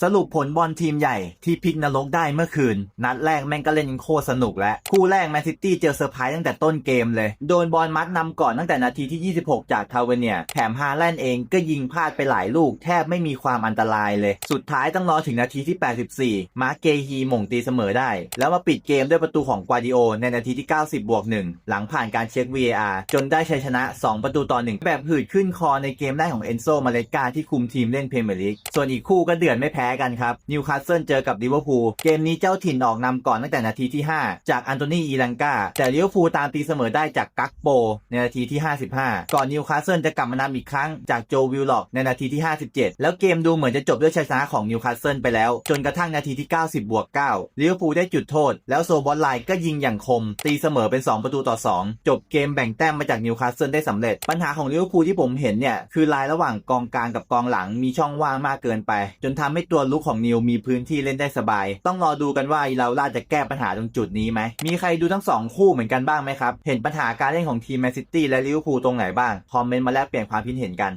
สรุปผลบอลทีมใหญ่ที่พลิกนรกได้เมื่อคืนนัดแรกแม่งก็เล่นโคตรสนุกและคู่แรกแมนซิตี้เจอเซอร์ไพรส์ตั้งแต่ต้นเกมเลยโดนบอลมัดนำก่อนตั้งแต่นาทีที่26จากทาวเวเนียแถมฮาแลนด์เองก็ยิงพลาดไปหลายลูกแทบไม่มีความอันตรายเลยสุดท้ายต้องรอถึงนาทีที่84มาร์เกฮีหม่งตีเสมอได้แล้วมาปิดเกมด้วยประตูของกวาดิโอในนาทีที่90+1หลังผ่านการเช็ค VAR จนได้ชัยชนะ2-1แบบหืดขึ้นคอในเกมแรกของเอนโซมาเลสกาที่คุมทีมเล่นพรีเมียร์ลีกส่วนอีกคู่ก็เดือดไม่แพ้กันครับนิวคาสเซิลเจอกับลิเวอร์พูลเกมนี้เจ้าถิ่นออกนำก่อนตั้งแต่นาทีที่5จากอันโตนีอีลังกาแต่ลิเวอร์พูลตามตีเสมอได้จากกักโปในนาทีที่55ก่อนนิวคาสเซิลจะกลับมานำอีกครั้งจากโจวิลล็อกในนาทีที่57แล้วเกมดูเหมือนจะจบด้วยชัยชนะของนิวคาสเซิลไปแล้วจนกระทั่งนาทีที่90+9ลิเวอร์พูลได้จุดโทษแล้วโซบอสไลน์ก็ยิงอย่างคมตีเสมอเป็น2-2จบเกมแบ่งแต้มมาจากนิวคาสเซิลได้สำเร็จปัญหาของลิเวอร์พูลที่ผมเห็นเนี่ยคือลายระหว่างกองกลางกับกองหลังมีช่องว่างมากเกินไปจนทำให้ตัวลุกของนิวมีพื้นที่เล่นได้สบายต้องรอดูกันว่าเราล่าจะแก้ปัญหาตรงจุดนี้ไหมมีใครดูทั้ง2คู่เหมือนกันบ้างไหมครับเห็นปัญหาการเล่นของทีมแมนซิตี้และลิเวอร์พูลตรงไหนบ้างคอมเมนต์มาแลกเปลี่ยนความคิดเห็นกัน